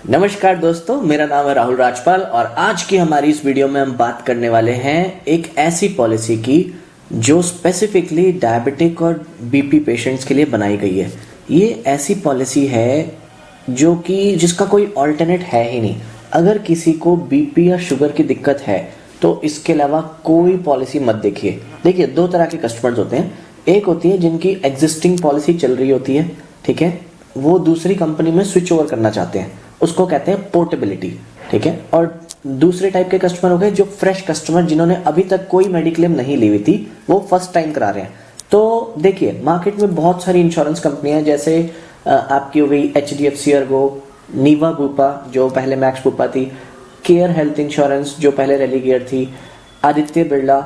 नमस्कार दोस्तों, मेरा नाम है राहुल राजपाल और आज की हमारी इस वीडियो में हम बात करने वाले हैं एक ऐसी पॉलिसी की जो स्पेसिफिकली डायबिटिक और बीपी पेशेंट्स के लिए बनाई गई है। ये ऐसी पॉलिसी है जो कि जिसका कोई ऑल्टरनेट है ही नहीं। अगर किसी को बीपी या शुगर की दिक्कत है तो इसके अलावा कोई पॉलिसी मत देखिए। देखिए, दो तरह के कस्टमर्स होते हैं। एक होती है जिनकी एग्जिस्टिंग पॉलिसी चल रही होती है, ठीक है, वो दूसरी कंपनी में स्विच ओवर करना चाहते हैं, उसको कहते हैं पोर्टेबिलिटी, ठीक है। और दूसरे टाइप के कस्टमर हो गए जो फ्रेश कस्टमर, जिन्होंने अभी तक कोई मेडिक्लेम नहीं ली हुई थी, वो फर्स्ट टाइम करा रहे हैं। तो देखिए, मार्केट में बहुत सारी इंश्योरेंस कंपनियां हैं, जैसे आपकी हो गई HDFC अर्गो, नीवा बुपा जो पहले मैक्स बुपा थी, केयर हेल्थ इंश्योरेंस जो पहले रेलीगेयर थी, आदित्य बिरला,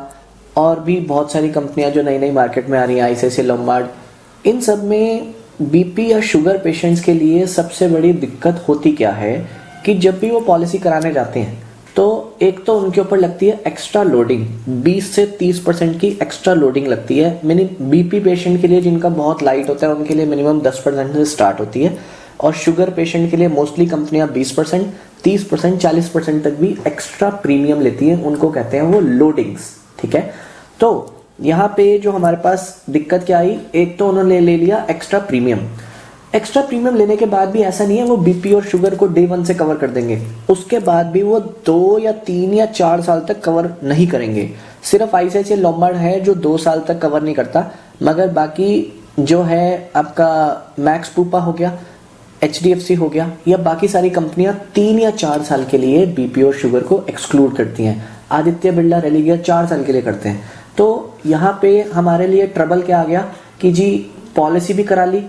और भी बहुत सारी कंपनियां जो नई नई मार्केट में आ रही हैं, ICICI लोम्बार्ड। इन सब में बीपी या शुगर पेशेंट्स के लिए सबसे बड़ी दिक्कत होती क्या है कि जब भी वो पॉलिसी कराने जाते हैं तो एक तो उनके ऊपर लगती है एक्स्ट्रा लोडिंग, 20 से 30% की एक्स्ट्रा लोडिंग लगती है। बीपी पेशेंट के लिए जिनका बहुत लाइट होता है उनके लिए मिनिमम 10% से स्टार्ट होती है, और शुगर पेशेंट के लिए मोस्टली कंपनियां 20%, 30%, 40% तक भी एक्स्ट्रा प्रीमियम लेती हैं। उनको कहते हैं वो लोडिंग्स, ठीक है। तो यहाँ पे जो हमारे पास दिक्कत क्या आई, एक तो उन्होंने ले लिया एक्स्ट्रा प्रीमियम। एक्स्ट्रा प्रीमियम लेने के बाद भी ऐसा नहीं है वो बीपी और शुगर को डे 1 से कवर कर देंगे, उसके बाद भी वो 2 या 3 या 4 साल तक कवर नहीं करेंगे। सिर्फ ICICI लोम्बार्ड है जो 2 साल तक कवर नहीं करता, मगर बाकी जो है आपका मैक्स बुपा हो गया, HDFC हो गया, या बाकी सारी कंपनियां 3 या 4 साल के लिए बीपी और शुगर को एक्सक्लूड करती हैं। आदित्य बिरला रेलीगेयर 4 साल के लिए करते हैं। तो यहाँ पे हमारे लिए ट्रबल क्या आ गया कि जी पॉलिसी भी करा ली,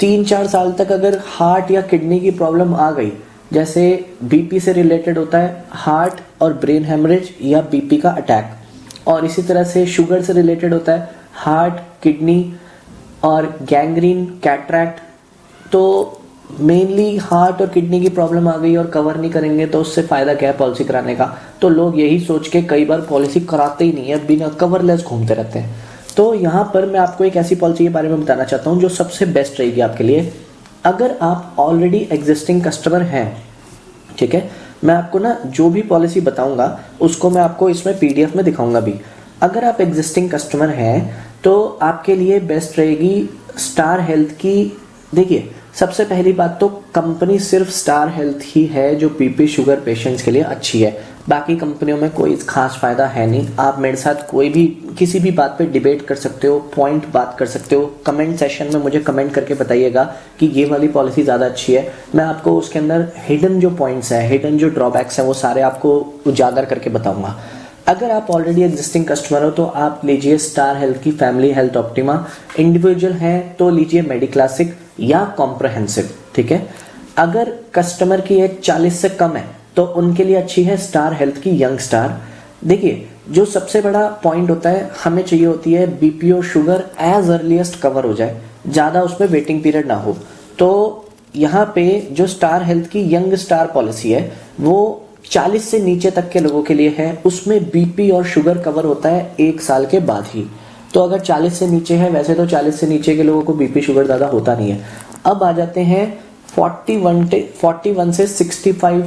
3-4 साल तक अगर हार्ट या किडनी की प्रॉब्लम आ गई, जैसे बीपी से रिलेटेड होता है हार्ट और ब्रेन हेमरेज या बीपी का अटैक, और इसी तरह से शुगर से रिलेटेड होता है हार्ट, किडनी और गैंग्रीन, कैटरैक्ट। तो मेनली हार्ट और किडनी की प्रॉब्लम आ गई और कवर नहीं करेंगे तो उससे फायदा क्या है पॉलिसी कराने का। तो लोग यही सोच के कई बार पॉलिसी कराते ही नहीं है, बिना कवरलेस घूमते रहते हैं। तो यहाँ पर मैं आपको एक ऐसी पॉलिसी के बारे में बताना चाहता हूँ जो सबसे बेस्ट रहेगी आपके लिए। अगर आप ऑलरेडी एग्जिस्टिंग कस्टमर हैं, ठीक है, मैं आपको ना जो भी पॉलिसी बताऊंगा उसको मैं आपको इसमें PDF में दिखाऊंगा भी। अगर आप एग्जिस्टिंग कस्टमर हैं तो आपके लिए बेस्ट रहेगी स्टार हेल्थ की। देखिए, सबसे पहली बात तो कंपनी सिर्फ स्टार हेल्थ ही है जो बीपी शुगर पेशेंट्स के लिए अच्छी है, बाकी कंपनियों में कोई खास फायदा है नहीं। आप मेरे साथ कोई भी किसी भी बात पे डिबेट कर सकते हो, पॉइंट बात कर सकते हो, कमेंट सेशन में मुझे कमेंट करके बताइएगा कि ये वाली पॉलिसी ज़्यादा अच्छी है। मैं आपको उसके अंदर हिडन जो पॉइंट्स हैं, हिडन जो ड्रॉबैक्स हैं, वो सारे आपको उजागर करके बताऊंगा। अगर आप ऑलरेडी एग्जिस्टिंग कस्टमर हो तो आप लीजिए स्टार हेल्थ की फैमिली हेल्थ ऑप्टिमा। इंडिविजुअल हैं तो लीजिए मेडिक्लासिक या कॉम्प्रहेंसिव, ठीक है। अगर कस्टमर की एज 40 से कम है तो उनके लिए अच्छी है स्टार हेल्थ की यंग स्टार। देखिए, जो सबसे बड़ा पॉइंट होता है, हमें चाहिए होती है बीपी और शुगर एज अर्लीस्ट कवर हो जाए, ज़्यादा उसमें वेटिंग पीरियड ना हो। तो यहाँ पे जो स्टार हेल्थ की यंग स्टार पॉलिसी है वो 40 से नीचे तक के लोगों के लिए है। उसमें बीपी और शुगर कवर होता है 1 साल के बाद ही। तो अगर 40 से नीचे है, वैसे तो 40 से नीचे के लोगों को बीपी शुगर ज़्यादा होता नहीं है। अब आ जाते हैं 41 से 65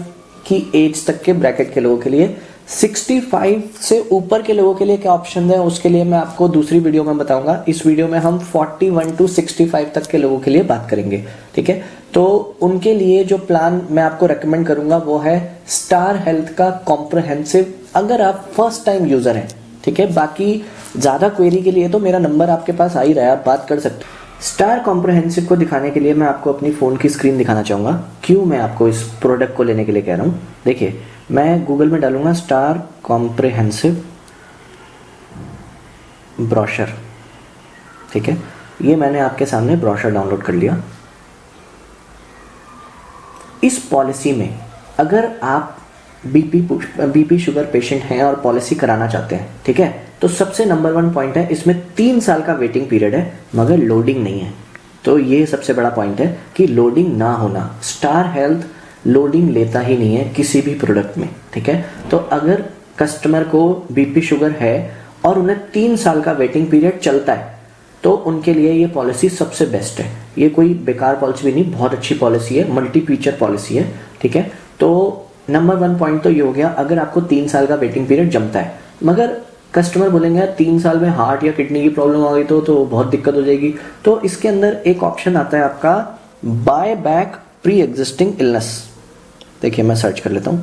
की एज तक के ब्रैकेट के लोगों के लिए। 65 से ऊपर के लोगों के लिए क्या ऑप्शन है उसके लिए मैं आपको दूसरी वीडियो में बताऊंगा। इस वीडियो में हम 41 to 65 तक के लोगों के लिए बात करेंगे, ठीक है। तो उनके लिए जो प्लान मैं आपको रेकमेंड करूंगा वो है स्टार हेल्थ का कॉम्प्रहेंसिव, अगर आप फर्स्ट टाइम यूजर हैं, ठीक है। बाकी ज्यादा क्वेरी के लिए तो मेरा नंबर आपके पास आ ही रहा है, आप बात कर सकते हो। स्टार कॉम्प्रहेंसिव को दिखाने के लिए मैं आपको अपनी फ़ोन की स्क्रीन दिखाना चाहूँगा, क्यों मैं आपको इस प्रोडक्ट को लेने के लिए कह रहा हूँ। देखिए, मैं गूगल में डालूंगा स्टार कॉम्प्रहेंसिव ब्रोशर, ठीक है। ये मैंने आपके सामने ब्रोशर डाउनलोड कर लिया। इस पॉलिसी में अगर आप बीपी शुगर पेशेंट हैं और पॉलिसी कराना चाहते हैं, ठीक है, तो सबसे नंबर 1 पॉइंट है, इसमें 3 साल का वेटिंग पीरियड है मगर लोडिंग नहीं है। तो ये सबसे बड़ा पॉइंट है कि लोडिंग ना होना। स्टार हेल्थ लोडिंग लेता ही नहीं है किसी भी प्रोडक्ट में, ठीक है। तो अगर कस्टमर को बीपी शुगर है और उन्हें 3 साल का वेटिंग पीरियड चलता है तो उनके लिए ये पॉलिसी सबसे बेस्ट है। ये कोई बेकार पॉलिसी भी नहीं, बहुत अच्छी पॉलिसी है, मल्टी फीचर पॉलिसी है, ठीक है। ठीक है। तो नंबर 1 पॉइंट तो ये हो गया, अगर आपको 3 साल का वेटिंग पीरियड जमता है, मगर कस्टमर बोलेंगे यार 3 साल में हार्ट या किडनी की प्रॉब्लम आ गई तो बहुत दिक्कत हो जाएगी, तो इसके अंदर एक ऑप्शन आता है आपका buy back pre existing illness. देखिए मैं सर्च कर लेता हूं।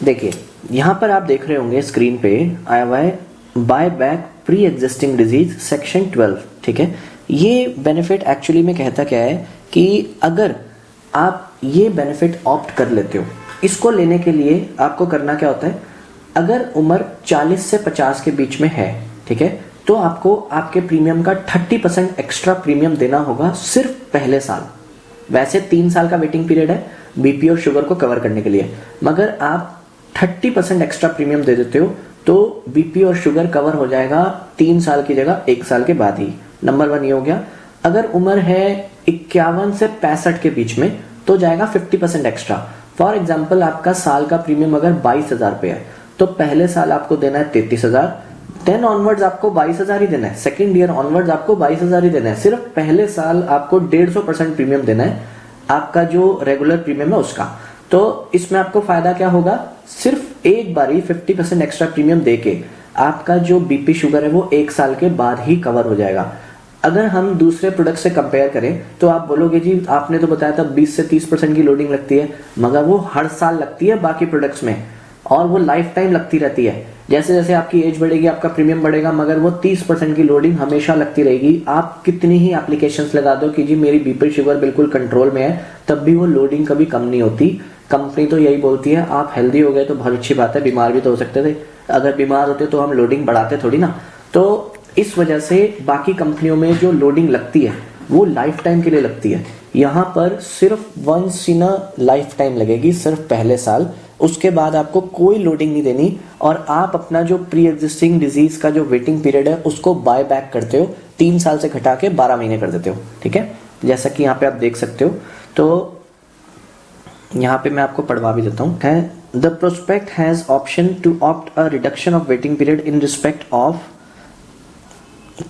देखिए यहां पर आप देख रहे होंगे स्क्रीन पे आया हुआ है buy back pre existing disease section 12, ठीक है। ये बेनिफिट एक्चुअली में कहता क्या है कि अगर आप ये बेनिफिट ऑप्ट कर लेते हो, इसको लेने के लिए आपको करना क्या होता है, अगर उम्र 40 से 50 के बीच में है, ठीक है, तो आपको आपके प्रीमियम का 30% एक्स्ट्रा प्रीमियम देना होगा सिर्फ पहले साल। वैसे 3 साल का वेटिंग पीरियड है बीपी और शुगर को कवर करने के लिए, मगर आप 30% एक्स्ट्रा प्रीमियम दे देते हो तो बीपी और शुगर कवर हो जाएगा 3 साल की जगह 1 साल के बाद ही। नंबर 1 ये हो गया। अगर उम्र है 51 से 65 के बीच में तो जाएगा 50% एक्स्ट्रा। फॉर एग्जाम्पल आपका साल का प्रीमियम अगर 22,000 रुपये है तो पहले साल आपको देना है 33,000, देन ऑनवर्ड्स आपको 22,000 ही देना है, सेकेंड ईयर ऑनवर्ड्स आपको 22,000 ही देना है। सिर्फ पहले साल आपको 150% प्रीमियम देना है आपका जो रेगुलर प्रीमियम है उसका। तो इसमें आपको फायदा क्या होगा, सिर्फ एक बारी 50% एक्स्ट्रा प्रीमियम देके आपका जो बीपी शुगर है वो 1 साल के बाद ही कवर हो जाएगा। अगर हम दूसरे प्रोडक्ट से कंपेयर करें तो आप बोलोगे जी आपने तो बताया था 20 से 30% की लोडिंग लगती है, मगर वो हर साल लगती है बाकी प्रोडक्ट्स में, और वो लाइफ टाइम लगती रहती है। जैसे जैसे आपकी एज बढ़ेगी आपका प्रीमियम बढ़ेगा, मगर वो 30% की लोडिंग हमेशा लगती रहेगी। आप कितनी ही एप्लीकेशंस लगा दो कि जी मेरी बीपी शुगर बिल्कुल कंट्रोल में है, तब भी वो लोडिंग कभी कम नहीं होती। कंपनी तो यही बोलती है आप हेल्दी हो गए तो बहुत अच्छी बात है, बीमार भी तो हो सकते थे, अगर बीमार होते तो हम लोडिंग बढ़ाते थोड़ी ना। तो इस वजह से बाकी कंपनियों में जो लोडिंग लगती है वो लाइफ टाइम के लिए लगती है, यहाँ पर सिर्फ once in a lifetime लगेगी, सिर्फ पहले साल। उसके बाद आपको कोई लोडिंग नहीं देनी, और आप अपना जो प्री एग्जिस्टिंग डिजीज का जो वेटिंग पीरियड है उसको बाय बैक करते हो, 3 साल से घटा के 12 महीने कर देते हो, ठीक है। जैसा कि यहाँ पे आप देख सकते हो, तो यहाँ पे मैं आपको पढ़वा भी देता हूँ। The prospect has option to opt a reduction of waiting period in respect of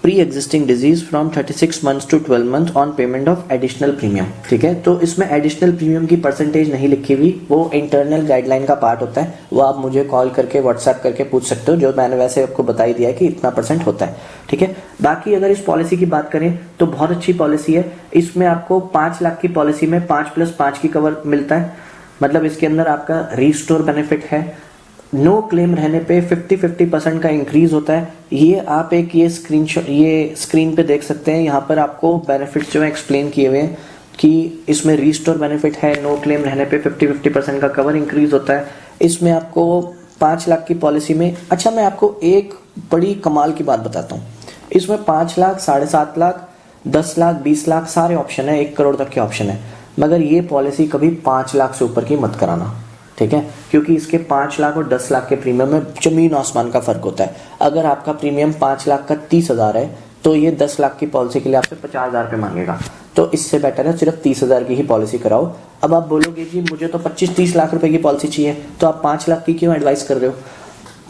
pre existing disease from 36 months to 12 month on payment of additional premium, ठीक है। तो इसमें एडिशनल प्रीमियम की परसेंटेज नहीं लिखी हुई, वो इंटरनल गाइडलाइन का पार्ट होता है, वो आप मुझे कॉल करके व्हाट्सएप करके पूछ सकते हो, जो मैंने वैसे आपको बता ही दिया है कि इतना % होता है, ठीक है। बाकी अगर इस पॉलिसी की बात करें तो बहुत अच्छी पॉलिसी है। इसमें आपको 5 लाख की पॉलिसी में 5+5 की कवर मिलता है, मतलब इसके अंदर आपका रीस्टोर बेनिफिट है। नो क्लेम रहने पे 50% का इंक्रीज होता है। ये आप एक ये स्क्रीन पे देख सकते हैं, यहाँ पर आपको बेनिफिट्स जो है एक्सप्लेन किए हुए हैं कि इसमें रीस्टोर बेनिफिट है, नो क्लेम रहने पे 50% का कवर इंक्रीज होता है। इसमें आपको 5 लाख की पॉलिसी में, अच्छा मैं आपको एक बड़ी कमाल की बात बताता हूँ, इसमें 5 लाख, 7.5 लाख, 10 लाख, 20 लाख सारे ऑप्शन है, 1 करोड़ तक के ऑप्शन है, मगर ये पॉलिसी कभी 5 लाख से ऊपर की मत कराना, ठीक है, क्योंकि इसके 5 लाख और 10 लाख के प्रीमियम में जमीन आसमान का फर्क होता है। अगर आपका प्रीमियम 5 लाख का 30,000 है तो ये 10 लाख की पॉलिसी के लिए आपसे 50,000 रुपये मांगेगा, तो इससे बेटर है सिर्फ 30,000 की ही पॉलिसी कराओ। अब आप बोलोगे जी मुझे तो 25-30 लाख रुपए की पॉलिसी चाहिए, तो आप 5 लाख की क्यों एडवाइस कर रहे हो?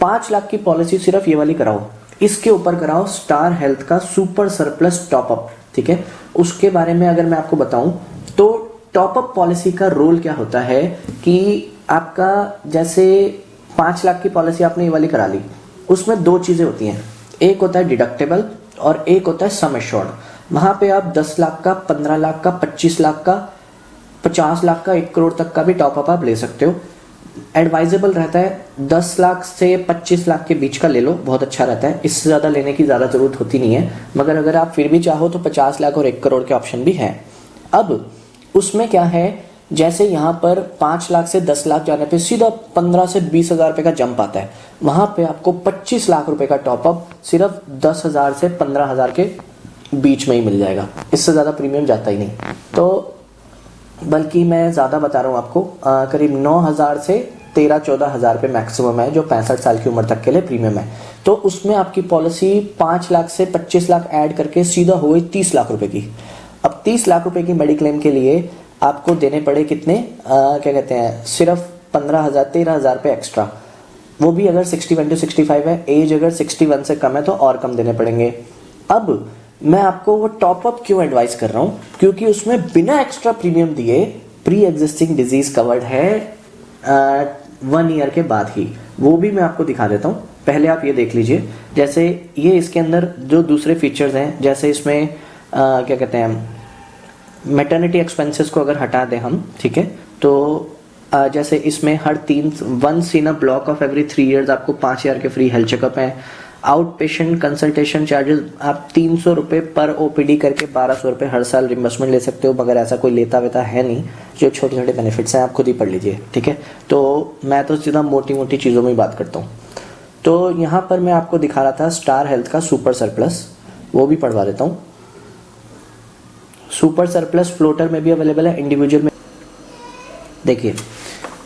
5 लाख की पॉलिसी सिर्फ ये वाली कराओ, इसके ऊपर कराओ स्टार हेल्थ का सुपर सरप्लस टॉपअप, ठीक है। उसके बारे में अगर मैं आपको बताऊं तो टॉपअप पॉलिसी का रोल क्या होता है कि आपका जैसे 5 लाख की पॉलिसी आपने ये वाली करा ली, उसमें 2 चीजें होती हैं, एक होता है डिडक्टेबल और एक होता है सम एश्योर्ड। वहां पे आप 10 लाख का, 15 लाख का, 25 लाख का, 50 लाख का, 1 करोड़ तक का भी टॉपअप आप ले सकते हो। एडवाइजेबल रहता है 10 लाख से 25 लाख के बीच का ले लो, बहुत अच्छा रहता है, इससे ज्यादा लेने की ज्यादा जरूरत होती नहीं है। मगर अगर आप फिर भी चाहो तो 50 लाख और 1 करोड़ के ऑप्शन भी है। अब उसमें क्या है, जैसे यहाँ पर 5 लाख से 10 लाख जाने पे सीधा 15 से 20,000 रुपए का जंप आता है, वहां पे आपको 25 लाख रुपए का टॉपअप सिर्फ 10,000 से 15,000 के बीच में ही मिल जाएगा, इससे ज्यादा प्रीमियम जाता ही नहीं। तो बल्कि मैं ज्यादा बता रहा हूँ आपको, करीब 9,000 से 13-14,000 रुपये मैक्सिमम है जो 65 साल की उम्र तक के लिए प्रीमियम है। तो उसमें आपकी पॉलिसी 5 लाख से 25 लाख ऐड करके सीधा हो गई 30 लाख रुपए की। अब 30 लाख रुपए की मेडिक्लेम के लिए आपको देने पड़े कितने, क्या कहते हैं, सिर्फ 13,000 रुपये एक्स्ट्रा, वो भी अगर 61 to 65 है, एज अगर 61 से कम है तो और कम देने पड़ेंगे। अब मैं आपको वो टॉपअप क्यों एडवाइस कर रहा हूँ, क्योंकि उसमें बिना एक्स्ट्रा प्रीमियम दिए प्री एग्जिस्टिंग डिजीज कवर्ड है 1 ईयर के बाद ही। वो भी मैं आपको दिखा देता हूँ, पहले आप ये देख लीजिए। जैसे ये इसके अंदर जो दूसरे फीचर्स हैं, जैसे इसमें क्या कहते हैं, मैटरनिटी एक्सपेंसेस को अगर हटा दें हम, ठीक है, तो जैसे इसमें हर 1 in a block of every 3 years आपको 5,000 के फ्री हेल्थ चेकअप हैं। आउट पेशेंट कंसल्टेशन चार्जेस आप 300 रुपये पर ओपीडी करके 1200 रुपये हर साल रिम्बर्समेंट ले सकते हो, मगर ऐसा कोई लेता वेता है नहीं। जो छोटे छोटे बेनिफिट्स हैं आप खुद ही पढ़ लीजिए, ठीक है। तो मैं तो सीधा मोटी मोटी चीज़ों में बात करता हूँ। तो यहाँ पर मैं आपको दिखा रहा था स्टार हेल्थ का सुपर सरप्लस, वो भी पढ़वा देता हूँ। सुपर सरप्लस फ्लोटर में भी अवेलेबल है, इंडिविजुअल में। देखिए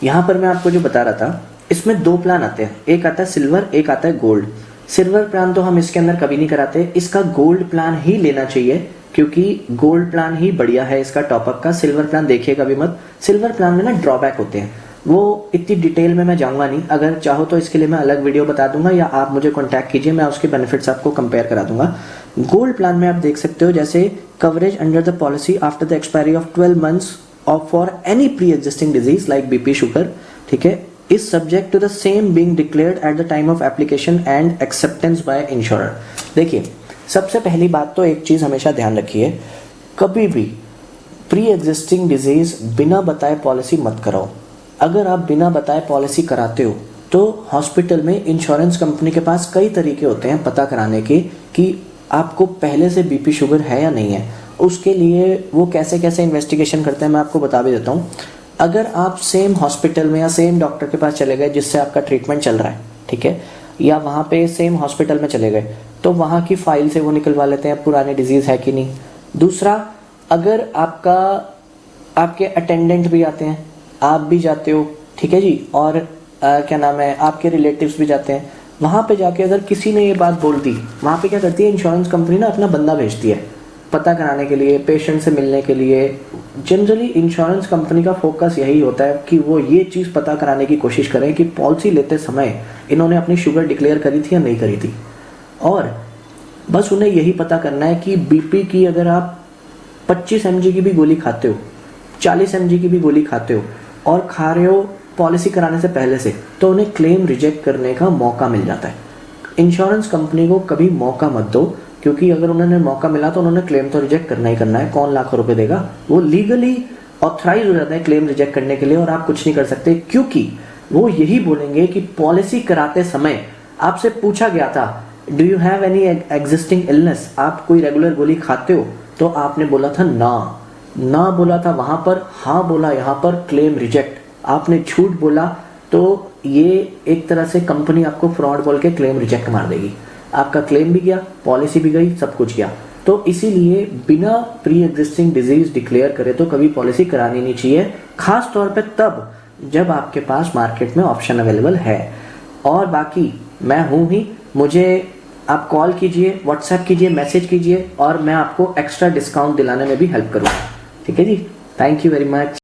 यहाँ पर मैं आपको जो बता रहा था, इसमें 2 प्लान आते हैं, एक आता है सिल्वर, एक आता है गोल्ड। सिल्वर प्लान तो हम इसके अंदर कभी नहीं कराते, इसका गोल्ड प्लान ही लेना चाहिए, क्योंकि गोल्ड प्लान ही बढ़िया है इसका टॉपअप का। सिल्वर प्लान देखिएगा भी मत। सिल्वर प्लान में ना ड्रॉबैक होते हैं, वो इतनी डिटेल में मैं जाऊंगा नहीं। अगर चाहो तो इसके लिए मैं अलग वीडियो बता दूंगा, या आप मुझे कॉन्टैक्ट कीजिए, मैं उसके बेनिफिट्स आपको कंपेयर करा दूंगा। गोल्ड प्लान में आप देख सकते हो, जैसे coverage under the policy after the expiry of 12 months और for any pre existing disease like BP sugar, ठीक है, is subject to the same being declared at the time of application and acceptance by insurer। देखिए सबसे पहली बात तो एक चीज हमेशा ध्यान रखिए, कभी भी प्री एग्जिस्टिंग डिजीज बिना बताए पॉलिसी मत कराओ। अगर आप बिना बताए पॉलिसी कराते हो तो हॉस्पिटल में इंश्योरेंस कंपनी के पास कई तरीके होते हैं पता कराने के कि आपको पहले से बीपी शुगर है या नहीं है। उसके लिए वो कैसे कैसे इन्वेस्टिगेशन करते हैं मैं आपको बता भी देता हूँ। अगर आप सेम हॉस्पिटल में या सेम डॉक्टर के पास चले गए जिससे आपका ट्रीटमेंट चल रहा है, ठीक है, या वहाँ पे सेम हॉस्पिटल में चले गए, तो वहाँ की फाइल से वो निकलवा लेते हैं पुरानी डिजीज है कि नहीं। दूसरा, अगर आपके अटेंडेंट भी आते हैं, आप भी जाते हो, ठीक है जी, और क्या नाम है, आपके रिलेटिव्स भी जाते हैं, वहाँ पे जाके अगर किसी ने ये बात बोल दी, वहाँ पे क्या करती है इंश्योरेंस कंपनी ना, अपना बंदा भेजती है पता कराने के लिए, पेशेंट से मिलने के लिए। जनरली इंश्योरेंस कंपनी का फोकस यही होता है कि वो ये चीज़ पता कराने की कोशिश करें कि पॉलिसी लेते समय इन्होंने अपनी शुगर डिक्लेयर करी थी या नहीं करी थी, और बस उन्हें यही पता करना है कि बीपी की अगर आप 25 mg की भी गोली खाते हो, 40 mg की भी गोली खाते हो और खा रहे हो पॉलिसी कराने से पहले से, तो उन्हें क्लेम रिजेक्ट करने का मौका मिल जाता है। इंश्योरेंस कंपनी को कभी मौका मत दो, क्योंकि अगर उन्होंने मौका मिला तो उन्होंने क्लेम तो रिजेक्ट करना ही करना है। कौन लाखों रुपए देगा? वो लीगली ऑथराइज हो जाते हैं क्लेम रिजेक्ट करने के लिए, और आप कुछ नहीं कर सकते, क्योंकि वो यही बोलेंगे कि पॉलिसी कराते समय आपसे पूछा गया था do you have any existing illness, आप कोई रेगुलर गोली खाते हो, तो आपने बोला था ना बोला था वहां पर, हाँ बोला यहाँ पर, क्लेम रिजेक्ट। आपने झूठ बोला तो ये एक तरह से कंपनी आपको फ्रॉड बोल के क्लेम रिजेक्ट मार देगी, आपका क्लेम भी गया, पॉलिसी भी गई, सब कुछ गया। तो इसीलिए बिना प्री एग्जिस्टिंग डिजीज डिक्लेयर करे तो कभी पॉलिसी करानी नहीं चाहिए, खास तौर पे तब जब आपके पास मार्केट में ऑप्शन अवेलेबल है। और बाकी मैं हूं ही, मुझे आप कॉल कीजिए, व्हाट्सएप कीजिए, मैसेज कीजिए, और मैं आपको एक्स्ट्रा डिस्काउंट दिलाने में भी हेल्प करूंगा। ठीक है जी, थैंक यू वेरी मच।